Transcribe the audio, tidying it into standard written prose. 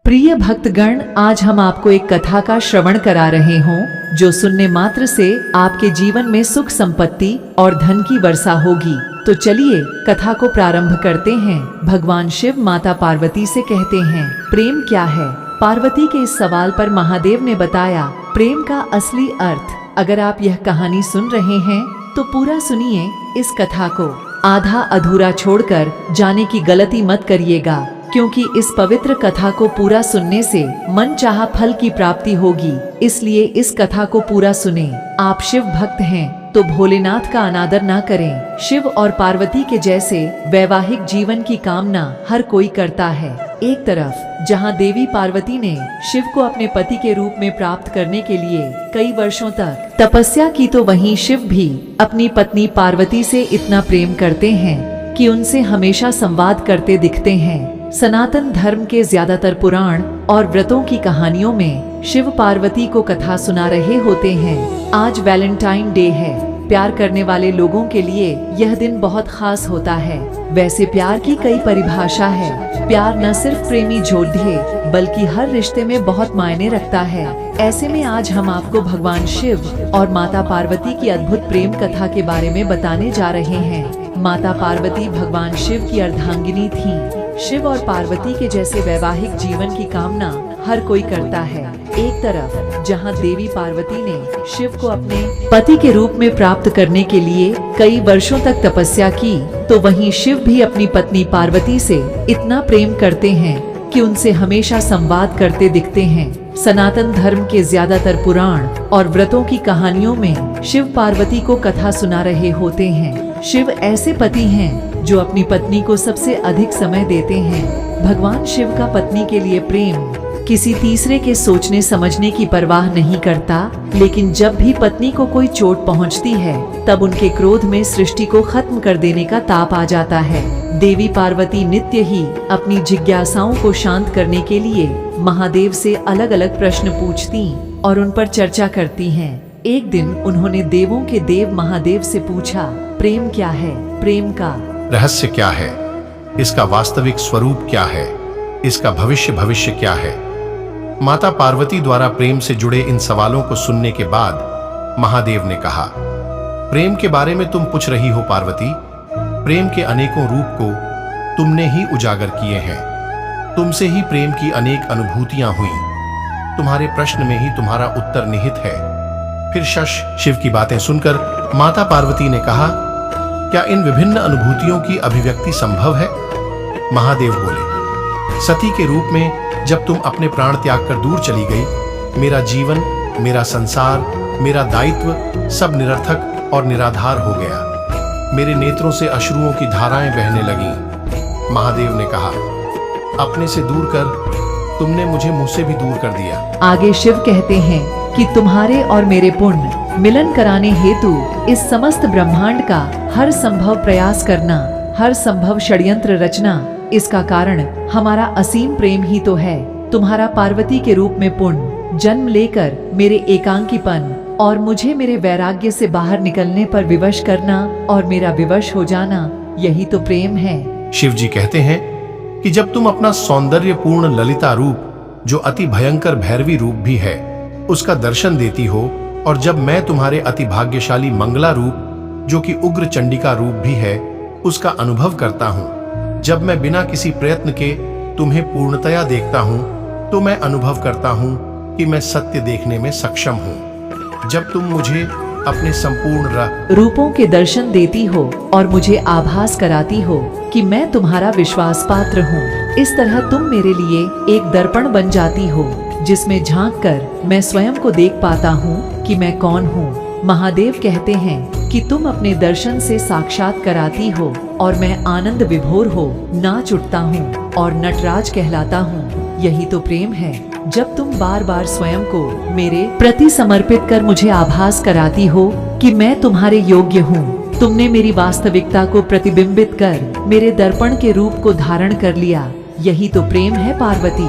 प्रिय भक्तगण, आज हम आपको एक कथा का श्रवण करा रहे हों जो सुनने मात्र से आपके जीवन में सुख संपत्ति और धन की वर्षा होगी। तो चलिए कथा को प्रारंभ करते हैं। भगवान शिव माता पार्वती से कहते हैं, प्रेम क्या है? पार्वती के इस सवाल पर महादेव ने बताया, प्रेम का असली अर्थ। अगर आप यह कहानी सुन रहे हैं तो पूरा सुनिए इस कथा को, आधा अधूरा छोड़कर जाने की गलती मत करिएगा, क्योंकि इस पवित्र कथा को पूरा सुनने से मन चाहा फल की प्राप्ति होगी। इसलिए इस कथा को पूरा सुने। आप शिव भक्त हैं तो भोलेनाथ का अनादर ना करें। शिव और पार्वती के जैसे वैवाहिक जीवन की कामना हर कोई करता है। एक तरफ जहां देवी पार्वती ने शिव को अपने पति के रूप में प्राप्त करने के लिए कई वर्षों तक तपस्या की, तो वहीं शिव भी अपनी पत्नी पार्वती से इतना प्रेम करते हैं कि उनसे हमेशा संवाद करते दिखते हैं। सनातन धर्म के ज्यादातर पुराण और व्रतों की कहानियों में शिव पार्वती को कथा सुना रहे होते हैं। आज वैलेंटाइन डे है। प्यार करने वाले लोगों के लिए यह दिन बहुत खास होता है। वैसे प्यार की कई परिभाषा है। प्यार न सिर्फ प्रेमी जोड़े बल्कि हर रिश्ते में बहुत मायने रखता है। ऐसे में आज हम आपको भगवान शिव और माता पार्वती की अद्भुत प्रेम कथा के बारे में बताने जा रहे हैं। माता पार्वती भगवान शिव की अर्धांगिनी थीं। शिव और पार्वती के जैसे वैवाहिक जीवन की कामना हर कोई करता है। एक तरफ जहां देवी पार्वती ने शिव को अपने पति के रूप में प्राप्त करने के लिए कई वर्षों तक तपस्या की, तो वहीं शिव भी अपनी पत्नी पार्वती से इतना प्रेम करते हैं कि उनसे हमेशा संवाद करते दिखते हैं। सनातन धर्म के ज्यादातर पुराण और व्रतों की कहानियों में शिव पार्वती को कथा सुना रहे होते हैं। शिव ऐसे पति हैं जो अपनी पत्नी को सबसे अधिक समय देते हैं। भगवान शिव का पत्नी के लिए प्रेम किसी तीसरे के सोचने समझने की परवाह नहीं करता, लेकिन जब भी पत्नी को कोई चोट पहुंचती है तब उनके क्रोध में सृष्टि को खत्म कर देने का ताप आ जाता है। देवी पार्वती नित्य ही अपनी जिज्ञासाओं को शांत करने के लिए महादेव से अलग अलग प्रश्न पूछती और उन पर चर्चा करती हैं। एक दिन उन्होंने देवों के देव महादेव से पूछा, प्रेम क्या है? प्रेम का रहस्य क्या है? इसका वास्तविक स्वरूप क्या है? इसका भविष्य क्या है? माता पार्वती द्वारा प्रेम से जुड़े इन सवालों को सुनने के बाद महादेव ने कहा, प्रेम के बारे में तुम पूछ रही हो पार्वती। प्रेम के अनेकों रूप को तुमने ही उजागर किए हैं। तुमसे ही प्रेम की अनेक अनुभूतियां हुई। तुम्हारे प्रश्न में ही तुम्हारा उत्तर निहित है। फिर शिव की बातें सुनकर माता पार्वती ने कहा, क्या इन विभिन्न अनुभूतियों की अभिव्यक्ति संभव है? महादेव बोले, सती के रूप में जब तुम अपने प्राण त्याग कर दूर चली गई, मेरा जीवन, मेरा संसार, मेरा दायित्व सब निरर्थक और निराधार हो गया। मेरे नेत्रों से अश्रुओं की धाराएं बहने लगीं। महादेव ने कहा, अपने से दूर कर तुमने मुझे मुझसे भी दूर कर दिया। आगे शिव कहते हैं कि तुम्हारे और मेरे पुण्य मिलन कराने हेतु इस समस्त ब्रह्मांड का हर संभव प्रयास करना, हर संभव षड्यंत्र रचना, इसका कारण हमारा असीम प्रेम ही तो है। तुम्हारा पार्वती के रूप में पुण्य जन्म लेकर मेरे एकांकीपन और मुझे मेरे वैराग्य से बाहर निकलने पर विवश करना और मेरा विवश हो जाना, यही तो प्रेम है। शिव जी कहते हैं कि जब तुम अपना सौंदर्यपूर्ण ललिता रूप, जो अति भयंकर भैरवी रूप भी है, उसका दर्शन देती हो, और जब मैं तुम्हारे अति भाग्यशाली मंगला रूप, जो कि उग्र चंडिका रूप भी है, उसका अनुभव करता हूँ, जब मैं बिना किसी प्रयत्न के तुम्हें पूर्णतया देखता हूँ, तो मैं अनुभव करता हूँ कि मैं सत्य देखने में सक्षम हूँ। जब तुम मुझे अपने संपूर्ण रूपों के दर्शन देती हो और मुझे आभास कराती हो कि मैं तुम्हारा विश्वास पात्र हूँ, इस तरह तुम मेरे लिए एक दर्पण बन जाती हो, जिसमें झांक कर मैं स्वयं को देख पाता हूँ कि मैं कौन हूँ। महादेव कहते हैं कि तुम अपने दर्शन से साक्षात कराती हो और मैं आनंद विभोर हो नाच उठता हूँ और नटराज कहलाता हूँ। यही तो प्रेम है, जब तुम बार बार स्वयं को मेरे प्रति समर्पित कर मुझे आभास कराती हो कि मैं तुम्हारे योग्य हूँ। तुमने मेरी वास्तविकता को प्रतिबिंबित कर मेरे दर्पण के रूप को धारण कर लिया। यही तो प्रेम है पार्वती।